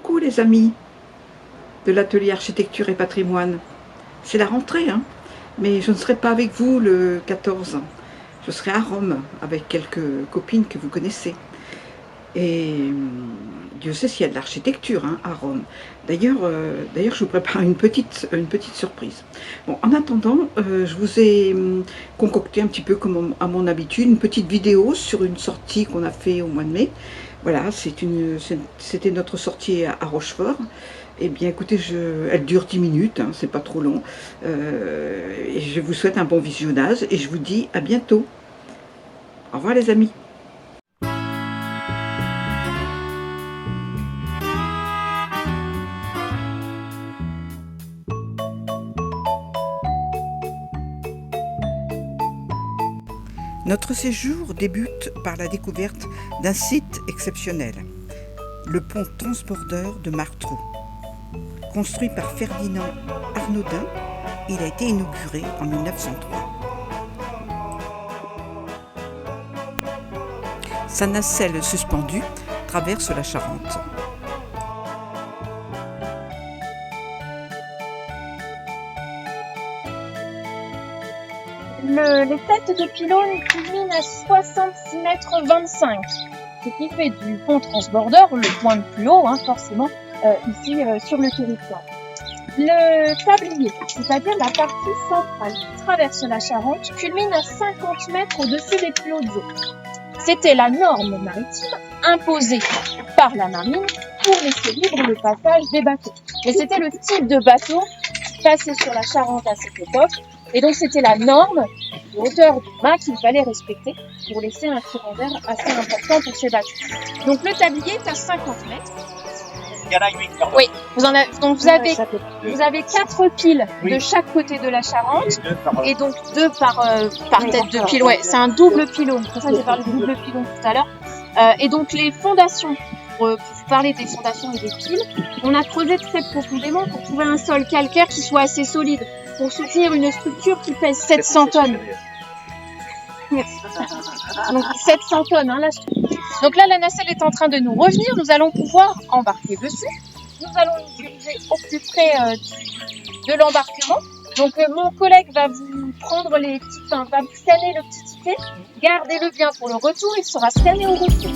Coucou les amis de l'atelier architecture et patrimoine. C'est la rentrée, hein, mais je ne serai pas avec vous le 14. Je serai à Rome avec quelques copines que vous connaissez. Et Dieu sait s'il y a de l'architecture à Rome. D'ailleurs, je vous prépare une petite surprise. Bon, en attendant, je vous ai concocté un petit peu comme à mon habitude, une petite vidéo sur une sortie qu'on a fait au mois de mai. Voilà, c'était notre sortie à Rochefort. Eh bien écoutez, elle dure 10 minutes, hein, c'est pas trop long. Et je vous souhaite un bon visionnage et je vous dis à bientôt. Au revoir les amis. Notre séjour débute par la découverte d'un site exceptionnel, le pont transbordeur de Martrou. Construit par Ferdinand Arnaudin, il a été inauguré en 1903. Sa nacelle suspendue traverse la Charente. Les têtes de pylônes culminent à 66,25 m, ce qui fait du pont transbordeur le point le plus haut, forcément, ici sur le territoire. Le tablier, c'est-à-dire la partie centrale qui traverse la Charente, culmine à 50 mètres au-dessus des plus hautes eaux. C'était la norme maritime imposée par la marine pour laisser libre le passage des bateaux. Et c'était le type de bateau qui passait sur la Charente à cette époque. Et donc c'était la norme de hauteur du mât qu'il fallait respecter pour laisser un courant d'air assez important pour ces bateaux. Donc le tablier est à 50 mètres. Il y en a 8. Oui, vous avez 4 piles de chaque côté de la Charente et donc 2 par tête de pile. Ouais, c'est un double pylône. C'est pour ça que j'ai parlé de double pylône tout à l'heure. Et donc les fondations, pour vous parler des fondations et des piles, on a creusé très profondément pour trouver un sol calcaire qui soit assez solide pour soutenir une structure qui pèse 700 tonnes. Merci. Donc 700 tonnes, la structure. Donc là, la nacelle est en train de nous revenir. Nous allons pouvoir embarquer dessus. Nous allons nous diriger au plus près de l'embarquement. Donc mon collègue va vous prendre va vous scanner le petit ticket. Gardez-le bien pour le retour. Il sera scanné au retour.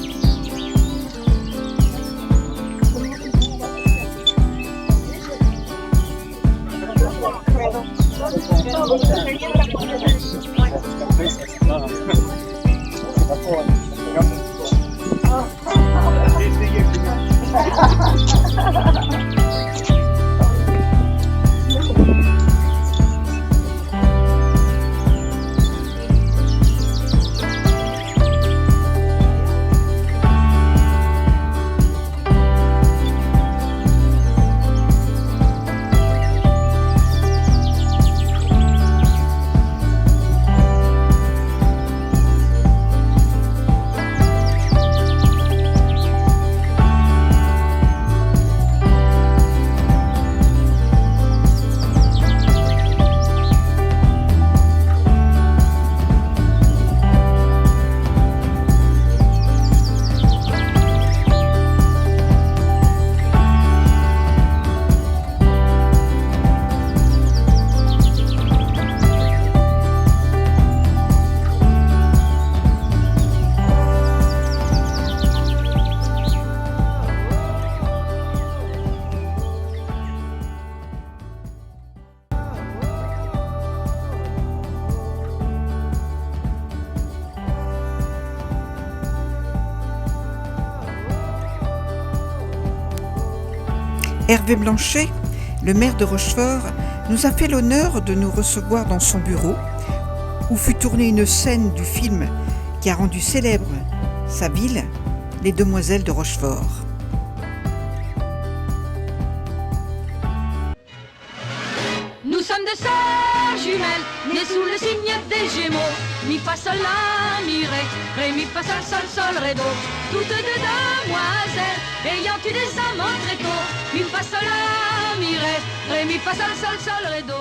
Hervé Blanchet, le maire de Rochefort, nous a fait l'honneur de nous recevoir dans son bureau, où fut tournée une scène du film qui a rendu célèbre sa ville, Les Demoiselles de Rochefort. Nous sommes deux sœurs jumelles, nées sous le signe des Gémeaux. Mi fa sol la mi ré, mi fa sol sol sol ré do. Toutes deux demoiselles, ayant eu des amants très tôt. Mi fa sol la mi ré, mi fa sol sol sol ré do.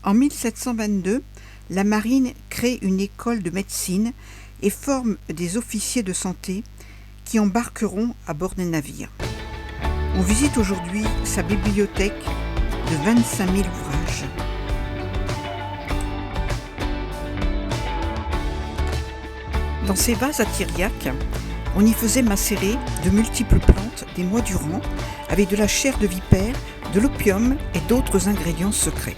En 1722, la marine crée une école de médecine et forme des officiers de santé qui embarqueront à bord des navires. On visite aujourd'hui sa bibliothèque de 25 000 ouvrages. Dans ces vases à Thiriac, on y faisait macérer de multiples plantes des mois durant avec de la chair de vipère, de l'opium et d'autres ingrédients secrets.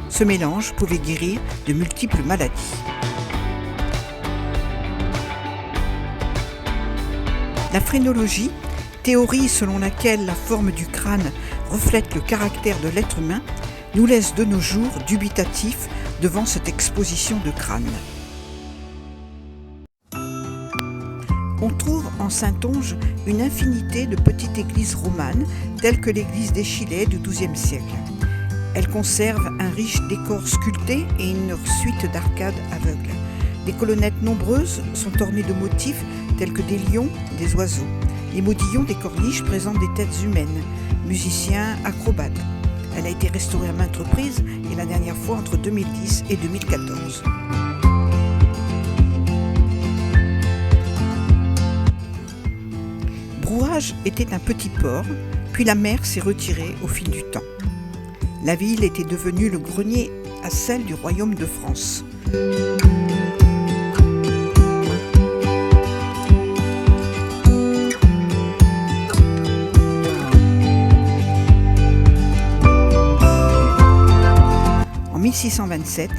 Ce mélange pouvait guérir de multiples maladies. La phrénologie, théorie selon laquelle la forme du crâne reflète le caractère de l'être humain, nous laisse de nos jours dubitatifs devant cette exposition de crâne. On trouve en Saintonge une infinité de petites églises romanes, telles que l'église d'Échillais du XIIe siècle. Elles conservent un riche décor sculpté et une suite d'arcades aveugles. Les colonnettes nombreuses sont ornées de motifs tels que des lions, des oiseaux. Les modillons des corniches présentent des têtes humaines, musiciens, acrobates. Elle a été restaurée à maintes reprises et la dernière fois entre 2010 et 2014. Brouage était un petit port, puis la mer s'est retirée au fil du temps. La ville était devenue le grenier à sel du royaume de France. En 1627,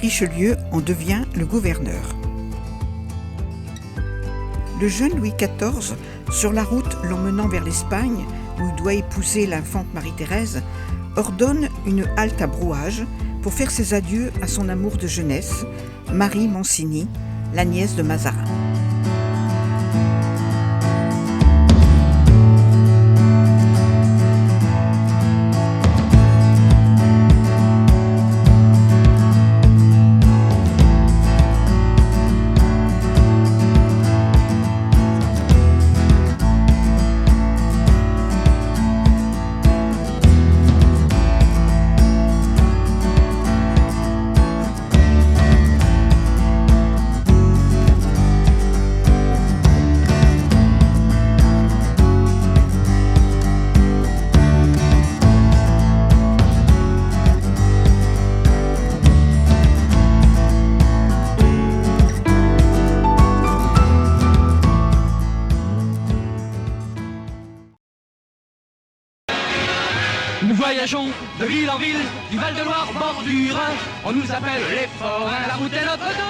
Richelieu en devient le gouverneur. Le jeune Louis XIV, sur la route l'emmenant vers l'Espagne, où il doit épouser l'infante Marie-Thérèse, ordonne une halte à Brouage pour faire ses adieux à son amour de jeunesse, Marie Mancini, la nièce de Mazarin. Nous voyageons de ville en ville, du Val-de-Loire au bord du Rhin. On nous appelle les forains, la route est notre